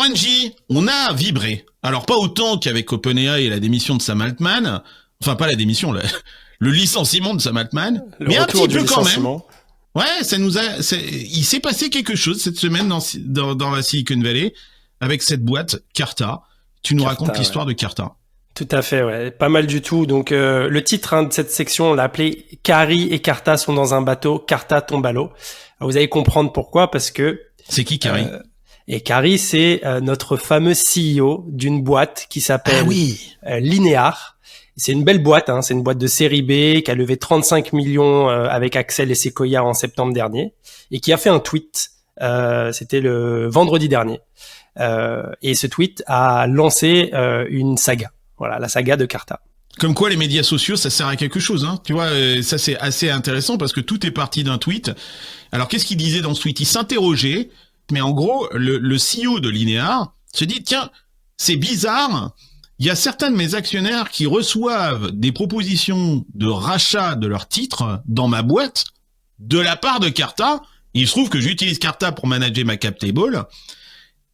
Bungie, on a vibré. Alors pas autant qu'avec OpenAI et la démission de Sam Altman. Enfin, pas la démission, le licenciement de Sam Altman. Mais un petit peu quand même. Ouais, il s'est passé quelque chose cette semaine dans la Silicon Valley avec cette boîte Carta. Tu nous racontes l'histoire de Carta. Tout à fait, ouais, pas mal du tout. Donc le titre de cette section, on l'a appelé Carrie et Carta sont dans un bateau, Carta tombe à l'eau. Alors, vous allez comprendre pourquoi, parce que c'est qui Carrie et Carrie, c'est notre fameux CEO d'une boîte qui s'appelle Linear. C'est une belle boîte, hein, c'est une boîte de série B qui a levé 35 millions avec Axel et Sequoia en septembre dernier et qui a fait un tweet. C'était le vendredi dernier. Et ce tweet a lancé une saga. Voilà, la saga de Carta. Comme quoi les médias sociaux, ça sert à quelque chose, hein. Tu vois, ça c'est assez intéressant parce que tout est parti d'un tweet. Alors qu'est-ce qu'il disait dans ce tweet ? Il s'interrogeait, mais en gros, le CEO de Linear se dit, tiens, c'est bizarre, il y a certains de mes actionnaires qui reçoivent des propositions de rachat de leurs titres dans ma boîte de la part de Carta. Il se trouve que j'utilise Carta pour manager ma cap table.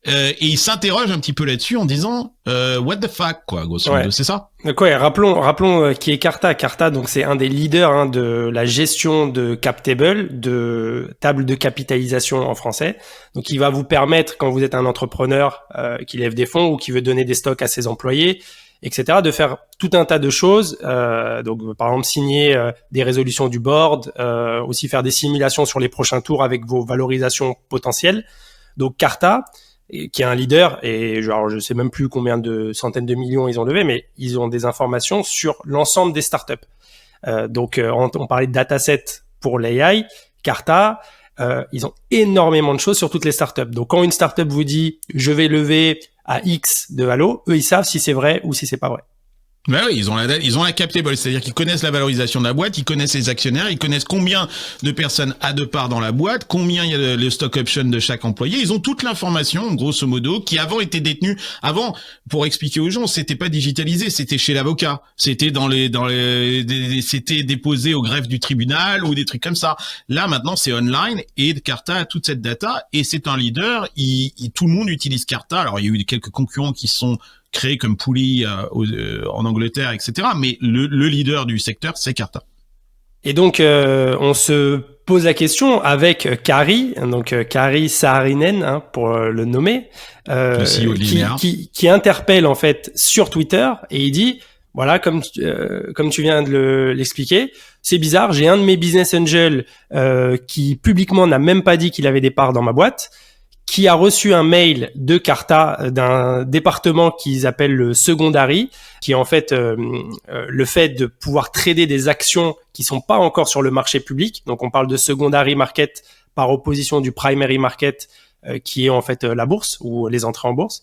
Et il s'interroge un petit peu là-dessus en disant what the fuck, quoi, grosso modo, c'est ça ? Donc ouais, rappelons qui est Carta. Carta, donc c'est un des leaders de la gestion de cap table, de table de capitalisation en français. Donc il va vous permettre, quand vous êtes un entrepreneur qui lève des fonds ou qui veut donner des stocks à ses employés, etc., de faire tout un tas de choses. Donc par exemple signer des résolutions du board, aussi faire des simulations sur les prochains tours avec vos valorisations potentielles. Donc Carta, qui est un leader, et genre, je sais même plus combien de centaines de millions ils ont levé, mais ils ont des informations sur l'ensemble des startups. Donc, on parlait de dataset pour l'AI, Carta, ils ont énormément de choses sur toutes les startups. Donc, quand une startup vous dit « je vais lever à X de valo », eux, ils savent si c'est vrai ou si c'est pas vrai. Ben oui, ils ont la cap table, c'est-à-dire qu'ils connaissent la valorisation de la boîte, ils connaissent les actionnaires, ils connaissent combien de personnes a de parts dans la boîte, combien il y a de stock option de chaque employé, ils ont toute l'information, grosso modo, qui avant était détenue. Avant, pour expliquer aux gens, c'était pas digitalisé, c'était chez l'avocat, c'était c'était déposé au greffe du tribunal ou des trucs comme ça. Là, maintenant, c'est online et Carta a toute cette data et c'est un leader, tout le monde utilise Carta. Alors, il y a eu quelques concurrents qui sont créé comme Pouli en Angleterre, etc. Mais le leader du secteur, c'est Carta. Et donc, on se pose la question avec Kari, donc Kari Saarinen, hein, pour le nommer, le CEO de Linear, qui interpelle en fait sur Twitter et il dit, voilà, comme tu viens de l'expliquer, c'est bizarre, j'ai un de mes business angels qui publiquement n'a même pas dit qu'il avait des parts dans ma boîte, qui a reçu un mail de Carta d'un département qu'ils appellent le secondary, qui est en fait le fait de pouvoir trader des actions qui sont pas encore sur le marché public. Donc on parle de secondary market par opposition du primary market qui est en fait la bourse ou les entrées en bourse.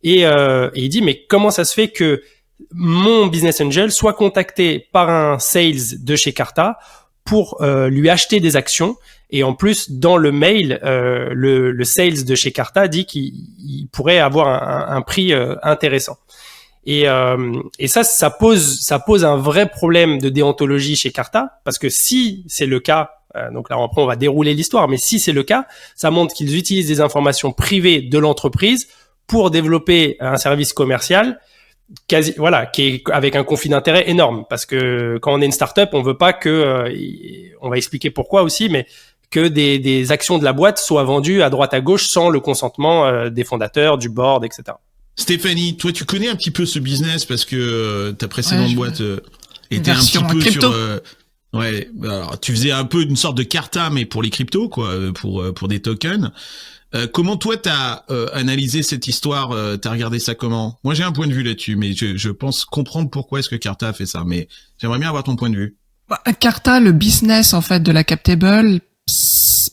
Et il dit mais comment ça se fait que mon business angel soit contacté par un sales de chez Carta pour lui acheter des actions. Et en plus, dans le mail, le sales de chez Carta dit qu'il pourrait avoir un prix intéressant. Et ça pose un vrai problème de déontologie chez Carta, parce que si c'est le cas, donc là après on va dérouler l'histoire, mais si c'est le cas, ça montre qu'ils utilisent des informations privées de l'entreprise pour développer un service commercial qui est avec un conflit d'intérêt énorme, parce que quand on est une start-up, on veut pas que, on va expliquer pourquoi aussi, mais que des actions de la boîte soient vendues à droite à gauche sans le consentement des fondateurs, du board, etc. Stéphanie, toi tu connais un petit peu ce business parce que ta précédente boîte était un petit peu crypto. Alors tu faisais un peu une sorte de Carta mais pour les cryptos quoi, pour des tokens. Comment toi t'as analysé cette histoire, t'as regardé ça comment ? Moi j'ai un point de vue là-dessus, mais je pense comprendre pourquoi est-ce que Carta a fait ça, mais j'aimerais bien avoir ton point de vue. Carta, le business en fait de la cap table,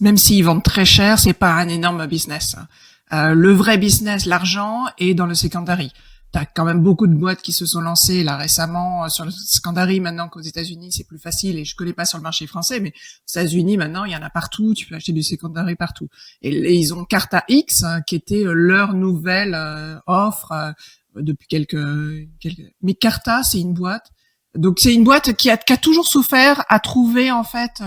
même s'ils vendent très cher, c'est pas un énorme business. Le vrai business, l'argent, est dans le secondary. T'as quand même beaucoup de boîtes qui se sont lancées là récemment sur le secondary. Maintenant qu'aux États-Unis c'est plus facile, et je connais pas sur le marché français, mais aux États-Unis maintenant il y en a partout. Tu peux acheter du secondary partout. Et ils ont Carta X qui était leur nouvelle offre depuis quelques. Mais Carta c'est une boîte Donc c'est une boîte qui a toujours souffert à trouver en fait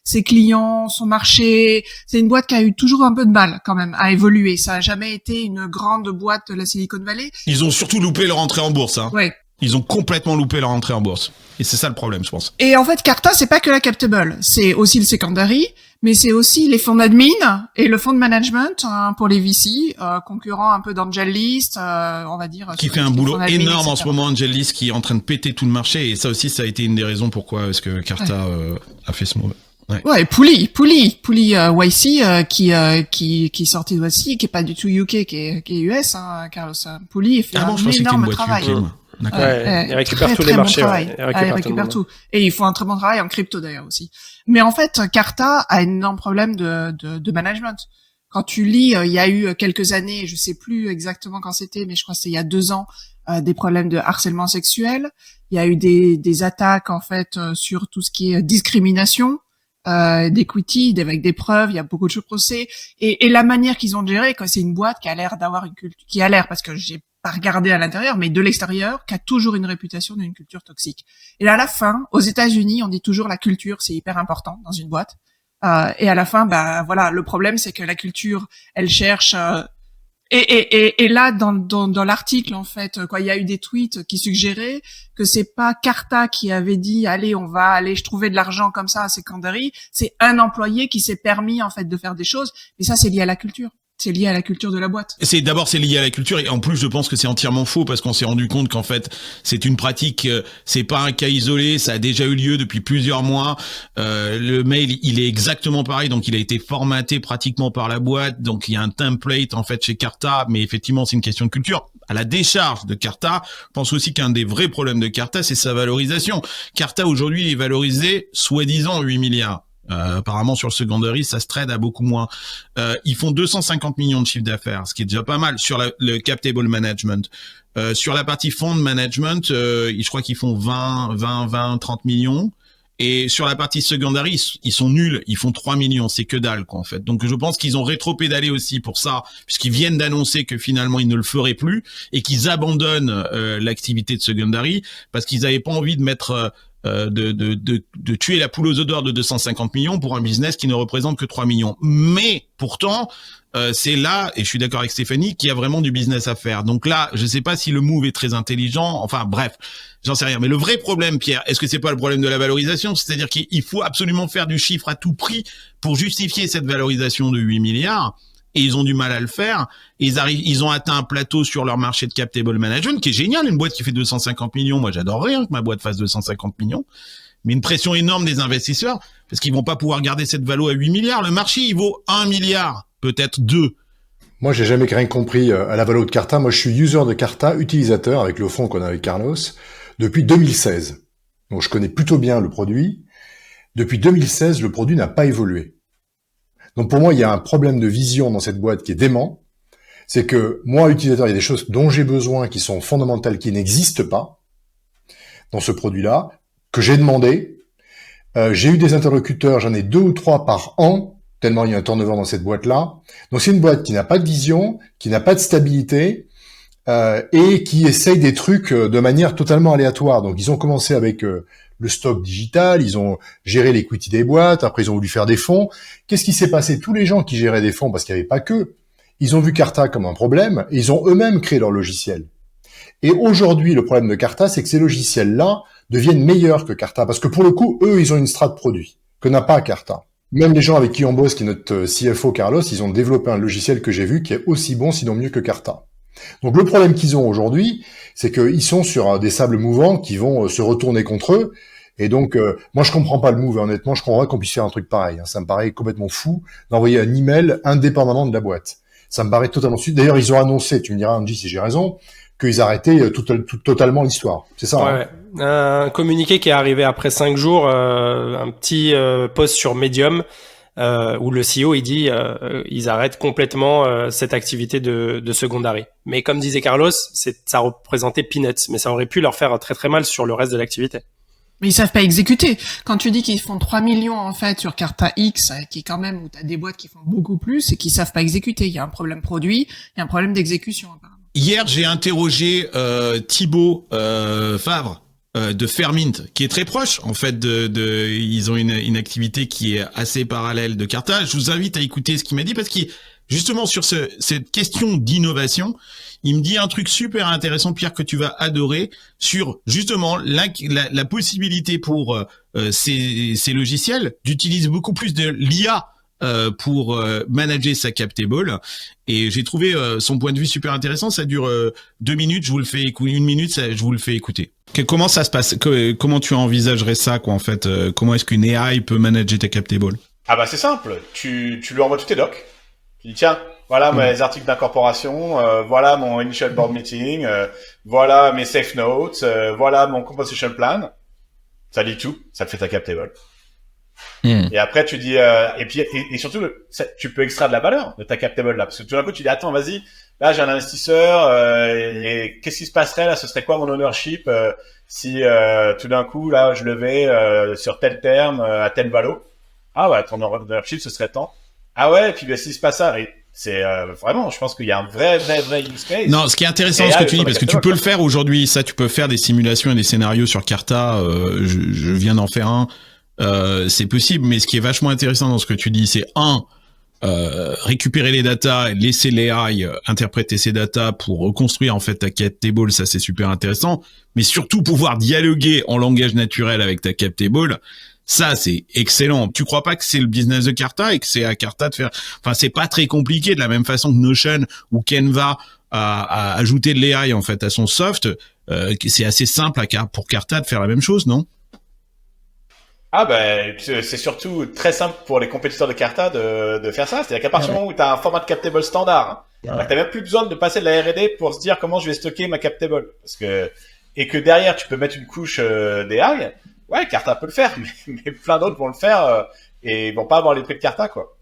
ses clients, son marché. C'est une boîte qui a eu toujours un peu de mal quand même à évoluer. Ça a jamais été une grande boîte de la Silicon Valley. Ils ont surtout loupé leur entrée en bourse. Hein. Ouais. Ils ont complètement loupé leur entrée en bourse. Et c'est ça le problème, je pense. Et en fait, Carta, c'est pas que la captable. C'est aussi le secondary, mais c'est aussi les fonds d'admin et le fonds de management pour les VC, concurrents un peu d'AngelList, on va dire. Qui fait un boulot énorme en ce moment, AngelList, qui est en train de péter tout le marché. Et ça aussi, ça a été une des raisons pourquoi est-ce que Carta a fait ce move. Ouais, Pouli, YC, qui est sorti de YC, qui est pas du tout UK, qui est US, hein, Carlos. Pouli fait un énorme travail. D'accord. Ils récupèrent tous les marchés. Ils récupèrent tout. Et ils font un très bon travail en crypto d'ailleurs aussi. Mais en fait, Carta a un énorme problème de management. Quand tu lis, il y a eu quelques années, je sais plus exactement quand c'était, mais je crois que c'était il y a 2 ans, des problèmes de harcèlement sexuel. Il y a eu des attaques en fait sur tout ce qui est discrimination. D'equity, avec des preuves, il y a beaucoup de procès, et la manière qu'ils ont géré, c'est une boîte qui a l'air d'avoir une culture, qui a l'air, parce que j'ai pas regardé à l'intérieur, mais de l'extérieur, qui a toujours une réputation d'une culture toxique. Et là, à la fin, aux États-Unis, on dit toujours la culture, c'est hyper important dans une boîte. Et à la fin, voilà, le problème, c'est que la culture, elle cherche. Et là, dans l'article, en fait, il y a eu des tweets qui suggéraient que c'est pas Carta qui avait dit, allez, on va aller trouver de l'argent comme ça à Secondary. C'est un employé qui s'est permis, en fait, de faire des choses. Mais ça, c'est lié à la culture. C'est lié à la culture de la boîte. C'est lié à la culture, et en plus je pense que c'est entièrement faux, parce qu'on s'est rendu compte qu'en fait c'est une pratique, c'est pas un cas isolé, ça a déjà eu lieu depuis plusieurs mois. Le mail, il est exactement pareil, donc il a été formaté pratiquement par la boîte, donc il y a un template en fait chez Carta, mais effectivement c'est une question de culture. À la décharge de Carta, je pense aussi qu'un des vrais problèmes de Carta, c'est sa valorisation. Carta aujourd'hui est valorisé soi-disant 8 milliards. Apparemment sur le secondary ça se trade à beaucoup moins. Ils font 250 millions de chiffre d'affaires, ce qui est déjà pas mal sur le cap table management. Sur la partie fund management, je crois qu'ils font 30 millions. Et sur la partie secondary, ils sont nuls, ils font 3 millions, c'est que dalle quoi en fait. Donc je pense qu'ils ont rétro-pédalé aussi pour ça, puisqu'ils viennent d'annoncer que finalement ils ne le feraient plus et qu'ils abandonnent l'activité de secondary parce qu'ils n'avaient pas envie de mettre de tuer la poule aux œufs d'or de 250 millions pour un business qui ne représente que 3 millions. Mais pourtant, c'est là, et je suis d'accord avec Stéphanie, qu'il y a vraiment du business à faire. Donc là, je sais pas si le move est très intelligent, enfin bref, j'en sais rien. Mais le vrai problème, Pierre, est-ce que c'est pas le problème de la valorisation? C'est-à-dire qu'il faut absolument faire du chiffre à tout prix pour justifier cette valorisation de 8 milliards. Et ils ont du mal à le faire. Et ils ont atteint un plateau sur leur marché de cap table management qui est génial. Une boîte qui fait 250 millions. Moi, j'adorerais que ma boîte fasse 250 millions. Mais une pression énorme des investisseurs parce qu'ils vont pas pouvoir garder cette valo à 8 milliards. Le marché, il vaut 1 milliard, peut-être 2. Moi, j'ai jamais rien compris à la valo de Carta. Moi, je suis user de Carta, utilisateur avec le fonds qu'on a avec Carlos depuis 2016. Donc, je connais plutôt bien le produit. Depuis 2016, le produit n'a pas évolué. Donc pour moi, il y a un problème de vision dans cette boîte qui est dément. C'est que moi, utilisateur, il y a des choses dont j'ai besoin qui sont fondamentales, qui n'existent pas dans ce produit-là, que j'ai demandé. J'ai eu des interlocuteurs, j'en ai 2 ou 3 par an, tellement il y a un turnover dans cette boîte-là. Donc c'est une boîte qui n'a pas de vision, qui n'a pas de stabilité, et qui essaye des trucs de manière totalement aléatoire. Donc ils ont commencé avec le stock digital, ils ont géré l'equity des boîtes, après ils ont voulu faire des fonds. Qu'est-ce qui s'est passé? Tous les gens qui géraient des fonds, parce qu'il n'y avait pas que, ils ont vu Carta comme un problème, et ils ont eux-mêmes créé leur logiciel. Et aujourd'hui, le problème de Carta, c'est que ces logiciels-là deviennent meilleurs que Carta, parce que pour le coup, eux, ils ont une strate produit, que n'a pas Carta. Même les gens avec qui on bosse, qui est notre CFO Carlos, ils ont développé un logiciel que j'ai vu qui est aussi bon, sinon mieux que Carta. Donc le problème qu'ils ont aujourd'hui, c'est qu'ils sont sur des sables mouvants qui vont se retourner contre eux. Et donc, moi, je comprends pas le move. Honnêtement, je comprends pas qu'on puisse faire un truc pareil. Ça me paraît complètement fou d'envoyer un email indépendamment de la boîte. Ça me paraît totalement fou. D'ailleurs, ils ont annoncé, tu me diras, Angie, si j'ai raison, qu'ils arrêtaient totalement l'histoire. C'est ça, ouais, hein. Un communiqué qui est arrivé après 5 jours, un petit post sur Medium, où le CEO il dit ils arrêtent complètement cette activité de secondary. Mais comme disait Carlos, ça représentait peanuts, mais ça aurait pu leur faire très très mal sur le reste de l'activité. Mais ils savent pas exécuter. Quand tu dis qu'ils font 3 millions, en fait, sur Carta X, qui est quand même où t'as des boîtes qui font beaucoup plus, et qu'ils savent pas exécuter. Il y a un problème produit, il y a un problème d'exécution, apparemment. Hier, j'ai interrogé Thibaut Favre, de Fairmint, qui est très proche en fait ils ont une activité qui est assez parallèle de Carta. Je vous invite à écouter ce qu'il m'a dit parce qu'il justement sur cette question d'innovation, il me dit un truc super intéressant, Pierre, que tu vas adorer, sur justement la possibilité pour ces logiciels d'utiliser beaucoup plus de l'IA pour manager sa cap table. Et j'ai trouvé son point de vue super intéressant. Ça dure 2 minutes, je vous le fais écouter. 1 minute, je vous le fais écouter. Comment ça se passe? Comment tu envisagerais ça, quoi, en fait? Comment est-ce qu'une AI peut manager ta cap table? Ah bah c'est simple, tu lui envoies tous tes docs. Tu dis tiens, voilà mes articles d'incorporation, voilà mon initial board meeting, voilà mes safe notes, voilà mon composition plan. Ça lit tout, ça te fait ta cap table. Et après tu dis et surtout tu peux extraire de la valeur de ta cap table là, parce que tout d'un coup tu dis attends vas-y, là j'ai un investisseur et qu'est-ce qui se passerait là, ce serait quoi mon ownership si tout d'un coup là je levais sur tel terme à tel valo. Ah ouais, ton ownership ce serait tant. Ah ouais, et puis bah, s'il se passe ça, et c'est vraiment, je pense qu'il y a un vrai use case. Non, ce qui est intéressant ce que tu dis, parce que tu peux le faire aujourd'hui, ça tu peux faire des simulations et des scénarios sur Carta, je viens d'en faire un, c'est possible, mais ce qui est vachement intéressant dans ce que tu dis, c'est récupérer les datas, laisser les AI interpréter ces datas pour reconstruire en fait ta cap table, ça c'est super intéressant, mais surtout pouvoir dialoguer en langage naturel avec ta cap table. Ça, c'est excellent. Tu crois pas que c'est le business de Carta et que c'est à Carta de faire... Enfin, c'est pas très compliqué, de la même façon que Notion ou Canva a ajouté de l'AI, en fait, à son soft. C'est assez simple pour Carta de faire la même chose, non? Ah ben, c'est surtout très simple pour les compétiteurs de Carta de faire ça. C'est-à-dire qu'à partir du moment où tu as un format de cap table standard, bah, tu n'as même plus besoin de passer de la R&D pour se dire comment je vais stocker ma cap table. Et que derrière, tu peux mettre une couche d'AI. Ouais, Carta peut le faire, mais plein d'autres vont le faire et ils vont pas avoir les prix de Carta, quoi.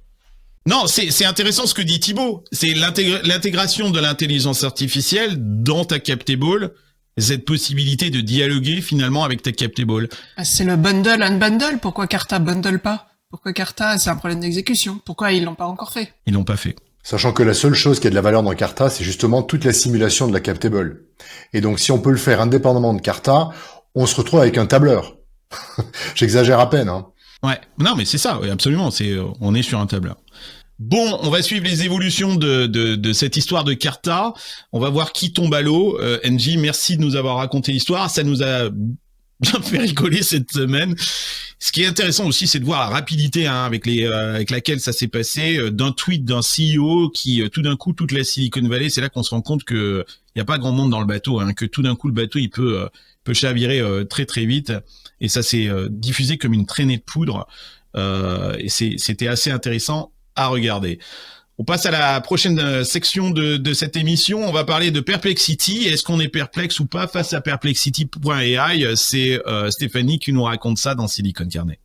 Non, c'est intéressant ce que dit Thibaut. C'est l'intégration de l'intelligence artificielle dans ta cap table, cette possibilité de dialoguer finalement avec ta cap table. C'est le bundle unbundle. Pourquoi Carta bundle pas? Pourquoi Carta, c'est un problème d'exécution? Pourquoi ils l'ont pas encore fait? Ils l'ont pas fait. Sachant que la seule chose qui a de la valeur dans Carta, c'est justement toute la simulation de la cap table. Et donc, si on peut le faire indépendamment de Carta, on se retrouve avec un tableur. J'exagère à peine, hein. Ouais, non mais c'est ça, oui, absolument, on est sur un tableur. Bon, on va suivre les évolutions de cette histoire de Carta. On va voir qui tombe à l'eau. NJ, merci de nous avoir raconté l'histoire, ça nous a bien fait rigoler cette semaine. Ce qui est intéressant aussi, c'est de voir la rapidité avec laquelle ça s'est passé, d'un tweet d'un CEO qui tout d'un coup toute la Silicon Valley, c'est là qu'on se rend compte que il y a pas grand monde dans le bateau, que tout d'un coup le bateau il peut chavirer très très vite, et ça s'est diffusé comme une traînée de poudre, et c'était assez intéressant à regarder. On passe à la prochaine section de cette émission. On va parler de Perplexity. Est-ce qu'on est perplexe ou pas face à Perplexity.ai? C'est Stéphanie qui nous raconte ça dans Silicon Carnet.